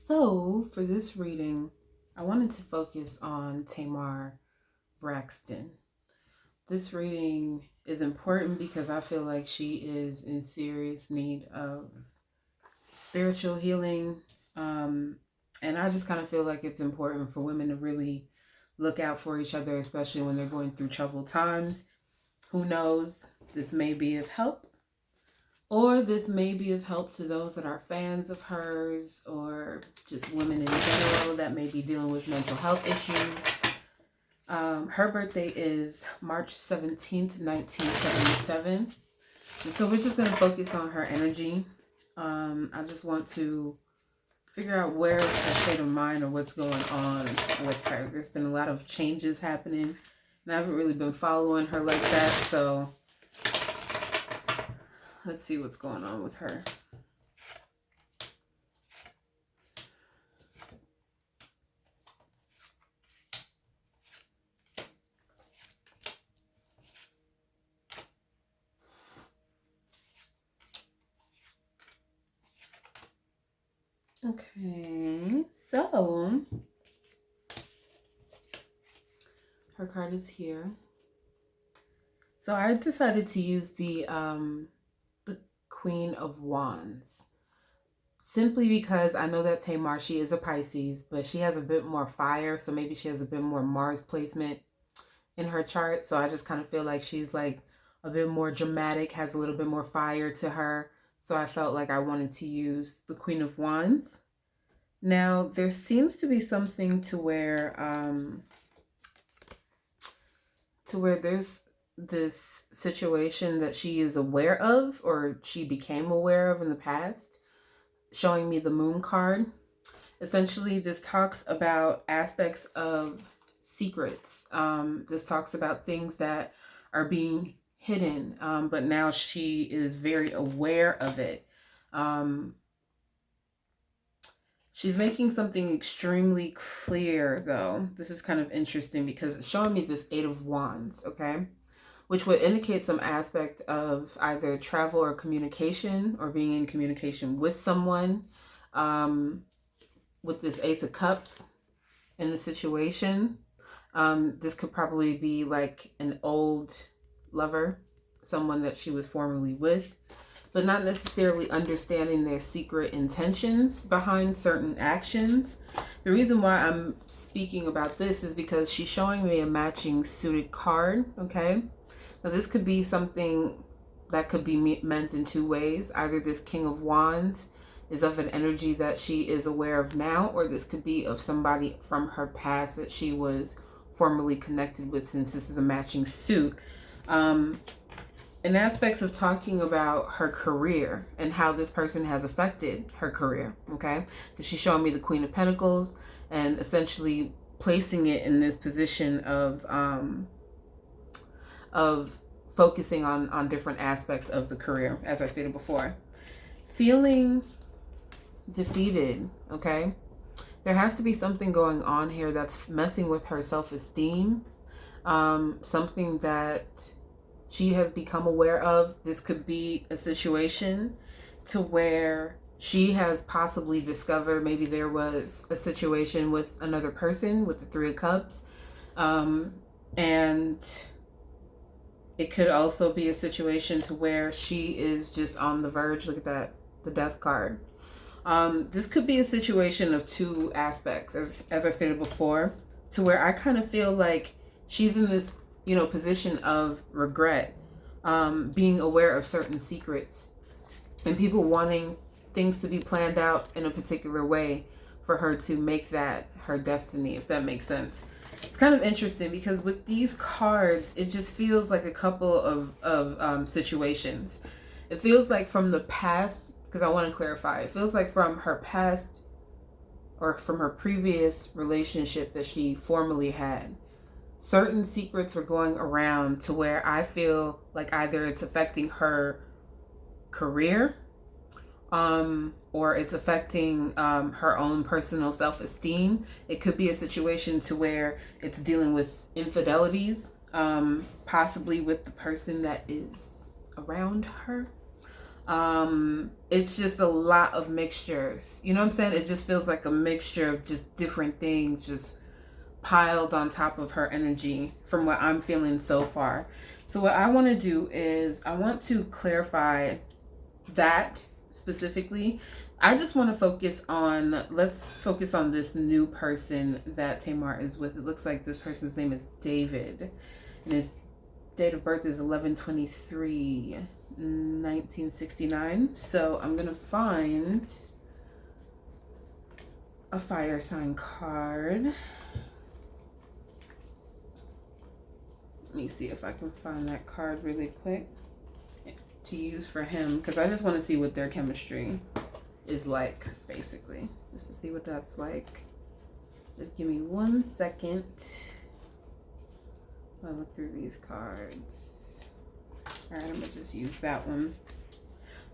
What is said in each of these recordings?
So, for this reading, I wanted to focus on Tamar Braxton. This reading is important because I feel like she is in serious need of spiritual healing. And I just kind of feel like it's important for women to really look out for each other, especially when they're going through troubled times. Who knows? This may be of help. Or this may be of help to those that are fans of hers or just women in general that may be dealing with mental health issues. Her birthday is March 17th, 1977. So we're just going to focus on her energy. I just want to figure out where's her state of mind or what's going on with her. There's been a lot of changes happening, and I haven't really been following her like that, so let's see what's going on with her. Okay, so her card is here. So I decided to use the Queen of Wands, simply because I know that Tamar, she is a Pisces, but she has a bit more fire, so maybe she has a bit more Mars placement in her chart. So I just kind of feel like she's like a bit more dramatic, has a little bit more fire to her. So I felt like I wanted to use the Queen of Wands. Now, there seems to be something to where there's this situation that she is aware of, or she became aware of in the past, showing me the Moon card. Essentially, this talks about aspects of secrets. This talks about things that are being hidden, but now she is very aware of it. She's making something extremely clear, though. This is kind of interesting because it's showing me this Eight of Wands, okay? Which would indicate some aspect of either travel or communication, or being in communication with someone. With this Ace of Cups in the situation, this could probably be like an old lover, someone that she was formerly with, but not necessarily understanding their secret intentions behind certain actions. The reason why I'm speaking about this is because she's showing me a matching suited card, okay? Now this could be something that could be meant in two ways. Either this King of Wands is of an energy that she is aware of now, or this could be of somebody from her past that she was formerly connected with, since this is a matching suit. In aspects of talking about her career and how this person has affected her career, okay? Because she's showing me the Queen of Pentacles and essentially placing it in this position of focusing on different aspects of the career, as I stated before. Feeling defeated, okay? There has to be something going on here that's messing with her self-esteem, something that she has become aware of. This could be a situation to where she has possibly discovered maybe there was a situation with another person with the Three of Cups. And it could also be a situation to where she is just on the verge. Look at that, the Death card. This could be a situation of two aspects, as I stated before, to where I kind of feel like she's in this position of regret, being aware of certain secrets and people wanting things to be planned out in a particular way for her to make that her destiny, if that makes sense. It's kind of interesting because with these cards, it just feels like a couple of situations. It feels like from the past, because I want to clarify, it feels like from her past or from her previous relationship that she formerly had, certain secrets were going around to where I feel like either it's affecting her career, or it's affecting her own personal self-esteem. It could be a situation to where it's dealing with infidelities, possibly with the person that is around her. It's just a lot of mixtures. You know what I'm saying? It just feels like a mixture of just different things just piled on top of her energy from what I'm feeling so far. So what I want to do is I want to clarify that specifically. I just want to let's focus on this new person that Tamar is with. It looks like this person's name is David, and his date of birth is 11/23/1969. So I'm going to find a fire sign card. Let me see if I can find that card really quick to use for him, because I just want to see what their chemistry is like, basically. Just to see what that's like. Just give me 1 second. I'll look through these cards. Alright, I'm going to just use that one.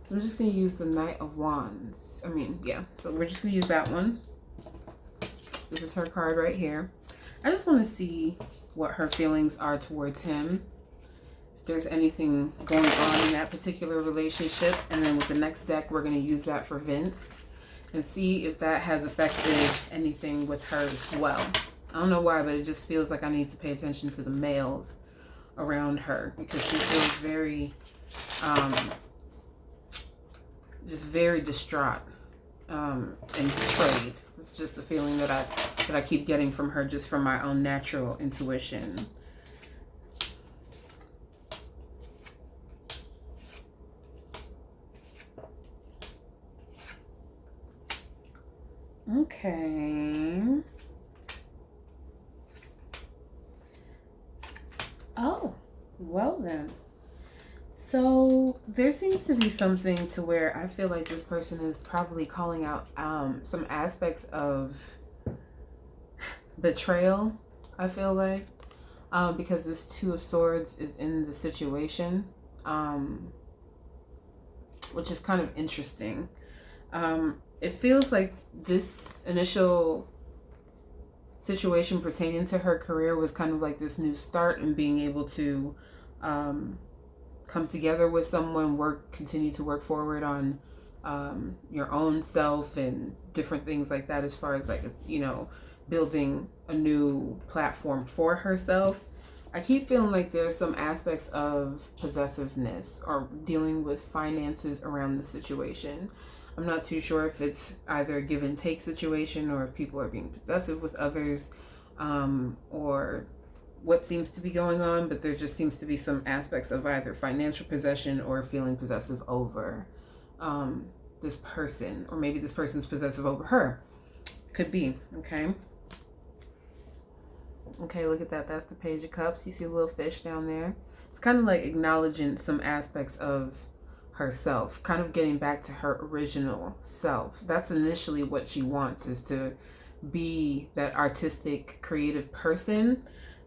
So I'm just going to use the Knight of Wands. So we're just going to use that one. This is her card right here. I just want to see what her feelings are towards him. If there's anything going on in that particular relationship. And then with the next deck, we're going to use that for Vince. And see if that has affected anything with her as well. I don't know why, but it just feels like I need to pay attention to the males around her. Because she feels very, just very distraught and betrayed. It's just the feeling that I keep getting from her, just from my own natural intuition. Okay. Oh, well then. So there seems to be something to where I feel like this person is probably calling out some aspects of betrayal, I feel like, because this Two of Swords is in the situation, which is kind of interesting. It feels like this initial situation pertaining to her career was kind of like this new start and being able to come together with someone, continue to work forward on your own self and different things like that, as far as like, building a new platform for herself. I keep feeling like there's some aspects of possessiveness or dealing with finances around the situation. I'm not too sure if it's either a give and take situation or if people are being possessive with others, or what seems to be going on, but there just seems to be some aspects of either financial possession or feeling possessive over this person, or maybe this person's possessive over her. Could be, okay? Okay, look at that. That's the Page of Cups. You see a little fish down there. It's kind of like acknowledging some aspects of herself, kind of getting back to her original self. That's initially what she wants, is to be that artistic, creative person.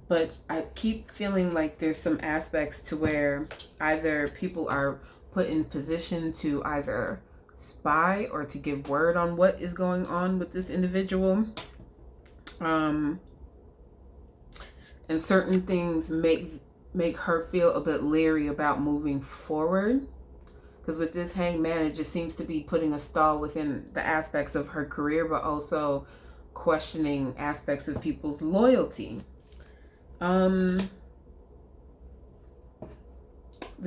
But I keep feeling like there's some aspects to where either people are put in position to either spy or to give word on what is going on with this individual. And certain things make her feel a bit leery about moving forward. Because with this Hanged Man, it just seems to be putting a stall within the aspects of her career, but also questioning aspects of people's loyalty. The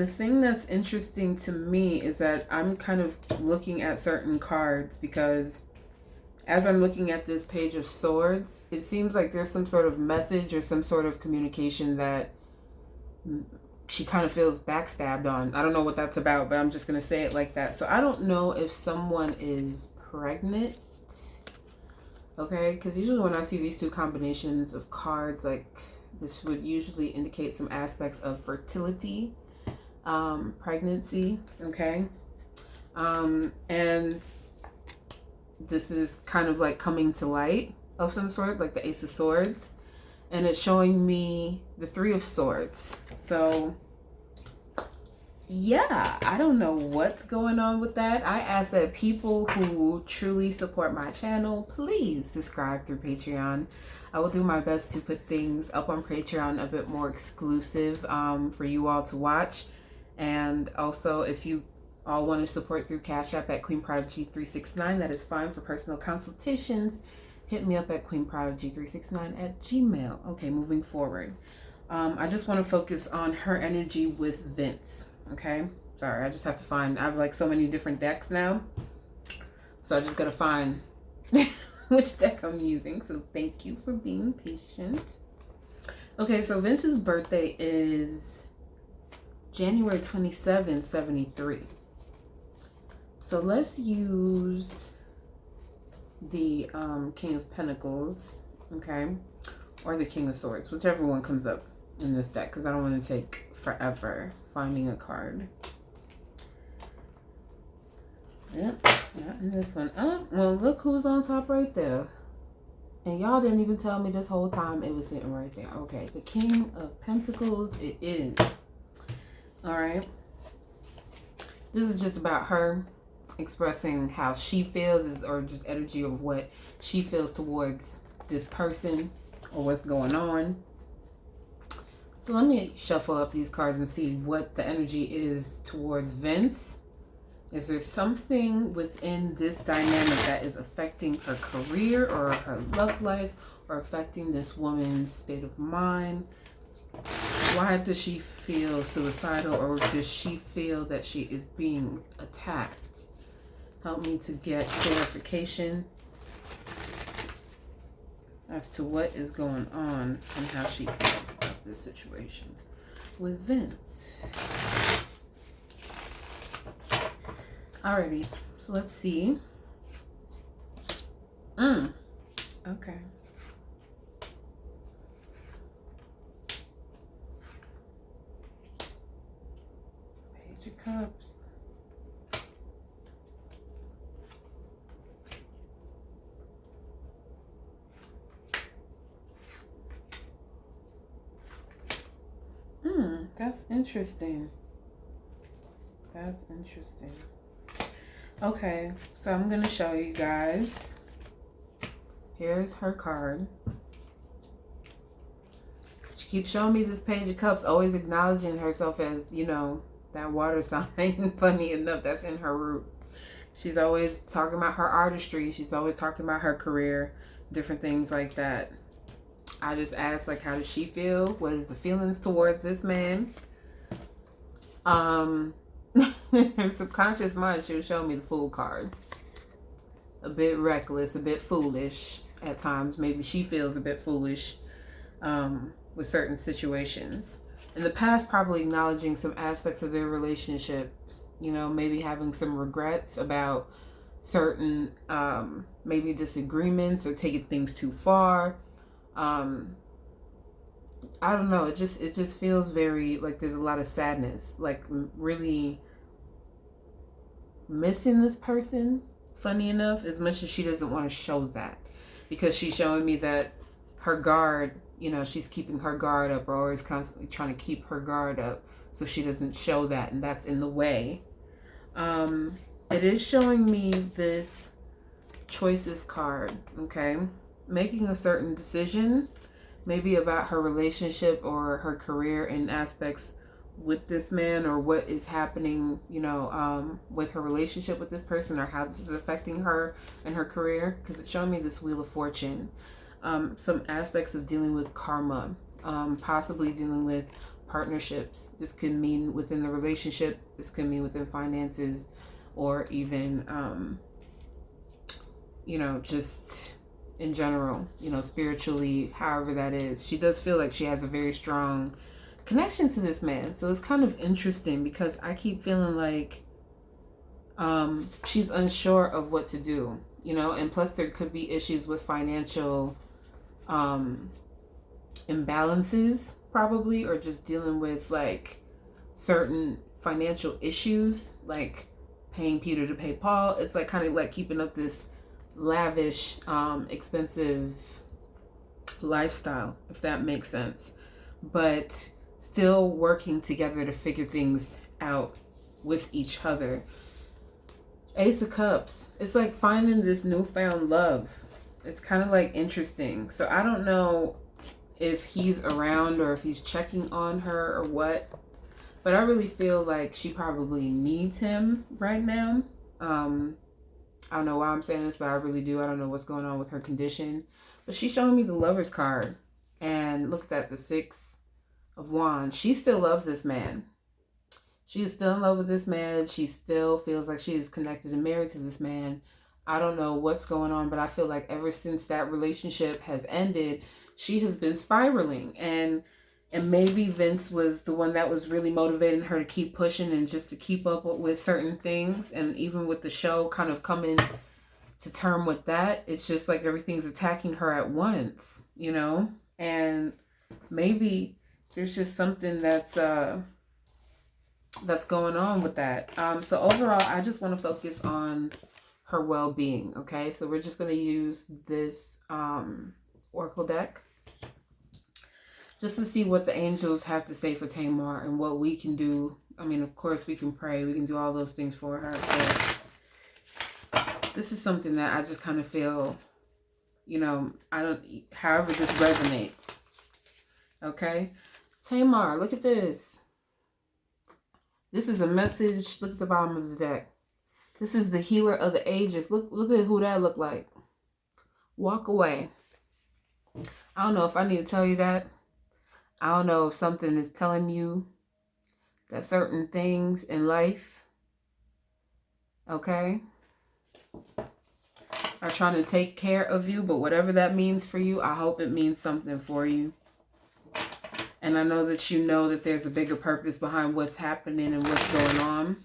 thing that's interesting to me is that I'm kind of looking at certain cards, because as I'm looking at this Page of Swords, it seems like there's some sort of message or some sort of communication that she kind of feels backstabbed on. I don't know what that's about, but I'm just going to say it like that. So I don't know if someone is pregnant. Okay, because usually when I see these two combinations of cards, like this would usually indicate some aspects of fertility, pregnancy, okay? And this is kind of like coming to light of some sort, like the Ace of Swords. And it's showing me the Three of Swords. So, yeah, I don't know what's going on with that. I ask that people who truly support my channel, please subscribe through Patreon. I will do my best to put things up on Patreon a bit more exclusive for you all to watch. And also, if you All wanted support through Cashapp at Queen Prodigy 369. That is fine. For personal consultations, hit me up at queenprodigy369 at gmail. Okay, moving forward. I just want to focus on her energy with Vince. Okay, sorry, I just have to find. I have like so many different decks now, so I just gotta find which deck I'm using. So thank you for being patient. Okay, so Vince's birthday is January 27, 73. So let's use the King of Pentacles, okay, or the King of Swords, whichever one comes up in this deck, because I don't want to take forever finding a card. Yep, not in this one. Oh, well, look who's on top right there. And y'all didn't even tell me this whole time it was sitting right there. Okay, the King of Pentacles it is. All right. This is just about her expressing how she feels, or just energy of what she feels towards this person or what's going on. So let me shuffle up these cards and see what the energy is towards Vince. Is there something within this dynamic that is affecting her career or her love life, or affecting this woman's state of mind? Why does she feel suicidal, or does she feel that she is being attacked? Help me to get clarification as to what is going on and how she feels about this situation with Vince. Alrighty, so let's see. Okay. Page of Cups. That's interesting. That's interesting. Okay, so I'm going to show you guys. Here's her card. She keeps showing me this Page of Cups, always acknowledging herself as, you know, that water sign. Funny enough, that's in her root. She's always talking about her artistry. She's always talking about her career, different things like that. I just asked, like, how does she feel? What is the feelings towards this man? Her subconscious mind, she was showing me the Fool card. A bit reckless, a bit foolish at times. Maybe she feels a bit foolish with certain situations. In the past, probably acknowledging some aspects of their relationships. You know, maybe having some regrets about certain maybe disagreements or taking things too far. I don't know. It just feels very like there's a lot of sadness, like really missing this person. Funny enough, as much as she doesn't want to show that, because she's showing me that her guard, you know, she's keeping her guard up, or always constantly trying to keep her guard up so she doesn't show that, and that's in the way. It is showing me this Choices card, okay? Making a certain decision, maybe about her relationship or her career in aspects with this man, or what is happening, you know, with her relationship with this person, or how this is affecting her and her career, because it's showing me this Wheel of Fortune. Some aspects of dealing with karma, possibly dealing with partnerships. This could mean within the relationship, this could mean within finances, or even, you know, just in general, you know, spiritually, however that is. She does feel like she has a very strong connection to this man. So it's kind of interesting, because I keep feeling like she's unsure of what to do, you know, and plus there could be issues with financial imbalances probably, or just dealing with like certain financial issues, like paying Peter to pay Paul. It's like kind of like keeping up this lavish, expensive lifestyle, if that makes sense, but still working together to figure things out with each other. Ace of Cups, it's like finding this newfound love. It's kind of like interesting. So I don't know if he's around or if he's checking on her or what. But I really feel like she probably needs him right now. I don't know why I'm saying this, but I really do. I don't know what's going on with her condition. But she's showing me the Lover's card. And look at that, the Six of Wands. She still loves this man. She is still in love with this man. She still feels like she is connected and married to this man. I don't know what's going on, but I feel like ever since that relationship has ended, she has been spiraling. And maybe Vince was the one that was really motivating her to keep pushing and just to keep up with certain things. And even with the show kind of coming to term with that, it's just like everything's attacking her at once, you know? And maybe there's just something that's going on with that. So overall, I just want to focus on her well-being. Okay, so we're just going to use this oracle deck just to see what the angels have to say for Tamar and what we can do. I mean, of course, we can pray. We can do all those things for her. But this is something that I just kind of feel, you know, however this resonates. Okay, Tamar, look at this. This is a message. Look at the bottom of the deck. This is the healer of the ages. Look at who that looked like. Walk away. I don't know if I need to tell you that. I don't know if something is telling you that certain things in life, okay, are trying to take care of you. But whatever that means for you, I hope it means something for you. And I know that you know that there's a bigger purpose behind what's happening and what's going on.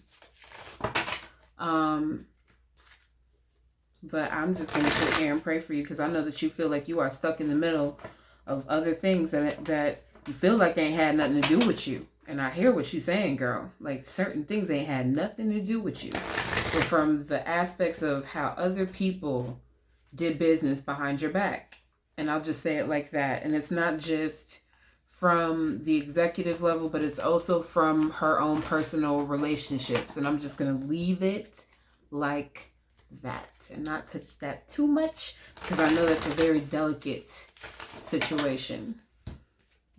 But I'm just going to sit here and pray for you because I know that you feel like you are stuck in the middle of other things that you feel like ain't had nothing to do with you. And I hear what you're saying, girl. Like certain things ain't had nothing to do with you. But from the aspects of how other people did business behind your back. And I'll just say it like that. And it's not just from the executive level, but it's also from her own personal relationships. And I'm just going to leave it like that and not touch that too much because I know that's a very delicate situation.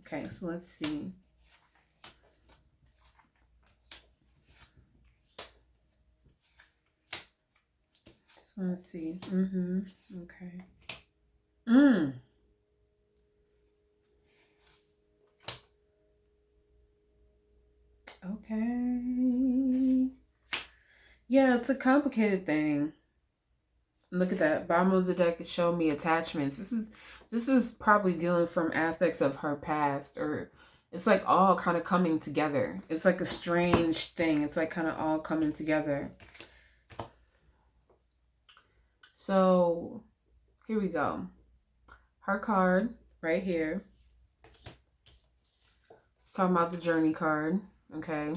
Okay, so let's see. Just want to see. Okay. Okay. Yeah, it's a complicated thing. Look at that. Bottom of the deck is showing me attachments. This is probably dealing from aspects of her past, or it's like all kind of coming together. It's like a strange thing. It's like kind of all coming together. So here we go. Her card right here. It's talking about the journey card. Okay.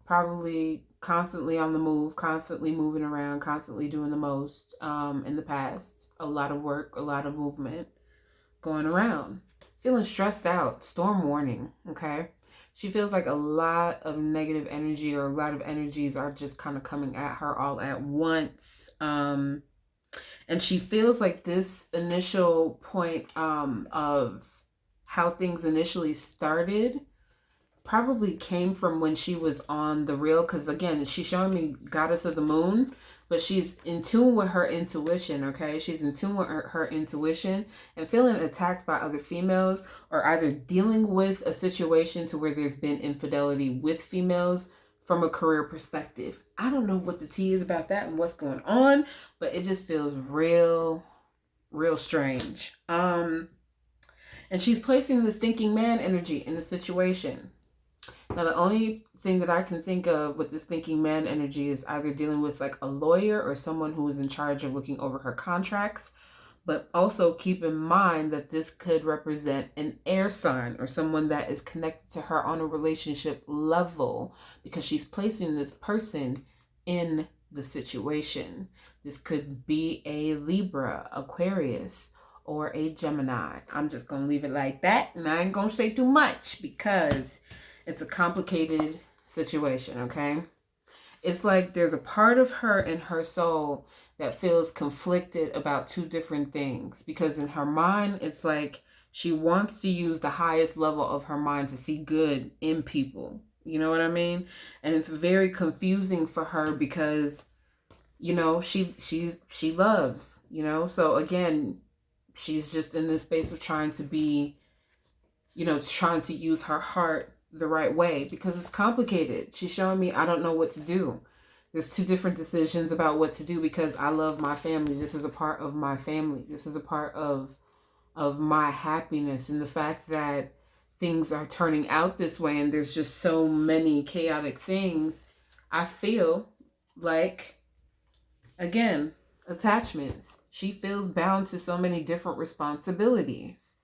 Probably constantly on the move, constantly moving around, constantly doing the most in the past. A lot of work, a lot of movement going around. Feeling stressed out, storm warning, okay? She feels like a lot of negative energy or a lot of energies are just kind of coming at her all at once. And she feels like this initial point of how things initially started probably came from when she was on the real, because again, she's showing me goddess of the moon, but she's in tune with her intuition. Okay, she's in tune with her intuition and feeling attacked by other females, or either dealing with a situation to where there's been infidelity with females from a career perspective. I don't know what the tea is about that and what's going on, but it just feels real strange. And she's placing this thinking man energy in the situation. Now, the only thing that I can think of with this thinking man energy is either dealing with like a lawyer or someone who is in charge of looking over her contracts. But also keep in mind that this could represent an air sign or someone that is connected to her on a relationship level, because she's placing this person in the situation. This could be a Libra, Aquarius, or a Gemini. I'm just going to leave it like that, and I ain't going to say too much because it's a complicated situation, okay? It's like there's a part of her in her soul that feels conflicted about two different things, because in her mind, it's like She wants to use the highest level of her mind to see good in people. You know what I mean? And it's very confusing for her because, you know, she loves, you know. So again, she's just in this space of trying to be, you know, trying to use her heart the right way because it's complicated. She's showing me I don't know what to do. There's two different decisions about what to do because I love my family. This is a part of my family. This is a part of my happiness, and the fact that things are turning out this way and there's just so many chaotic things. I feel like, again, attachments. She feels bound to so many different responsibilities.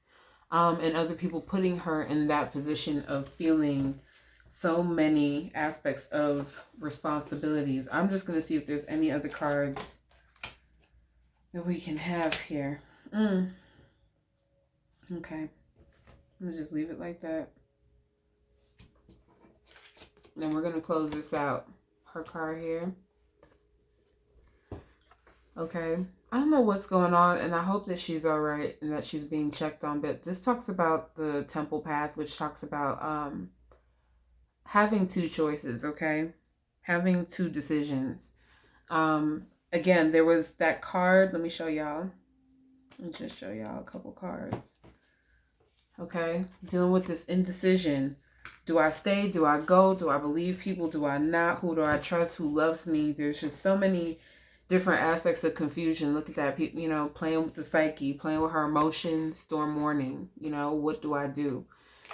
And other people putting her in that position of feeling so many aspects of responsibilities. I'm just going to see if there's any other cards that we can have here. Okay. I'm going to just leave it like that. And we're going to close this out. Her card here. Okay. I don't know what's going on, and I hope that she's all right and that she's being checked on. But this talks about the temple path, which talks about having two choices, okay? Having two decisions. Again, there was that card. Let me show y'all. Let me just show y'all a couple cards. Okay? Dealing with this indecision. Do I stay? Do I go? Do I believe people? Do I not? Who do I trust? Who loves me? There's just so many different aspects of confusion. Look at that, you know, playing with the psyche, playing with her emotions, storm mourning. You know, what do I do?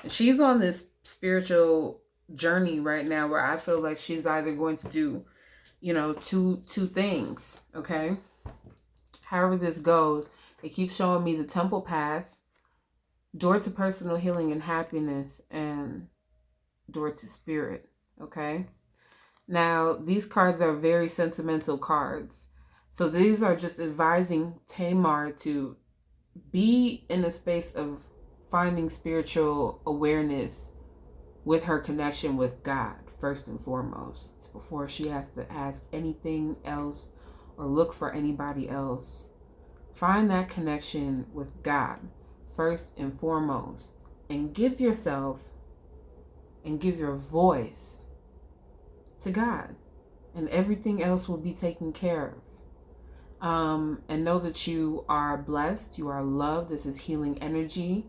And she's on this spiritual journey right now where I feel like she's either going to do, you know, two things, okay? However this goes, it keeps showing me the temple path, door to personal healing and happiness, and door to spirit, okay? Now, these cards are very sentimental cards. So these are just advising Tamar to be in a space of finding spiritual awareness with her connection with God, first and foremost, before she has to ask anything else or look for anybody else. Find that connection with God, first and foremost, and give yourself and give your voice to God, and everything else will be taken care of. And know that you are blessed, you are loved. This is healing energy.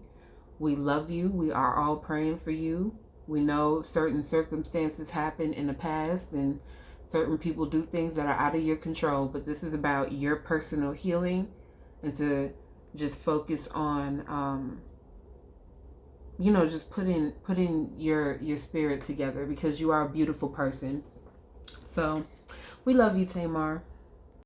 We love you. We are all praying for you. We know certain circumstances happen in the past and certain people do things that are out of your control, but this is about your personal healing and to just focus on you know, just putting your spirit together because you are a beautiful person. So we love you, Tamar.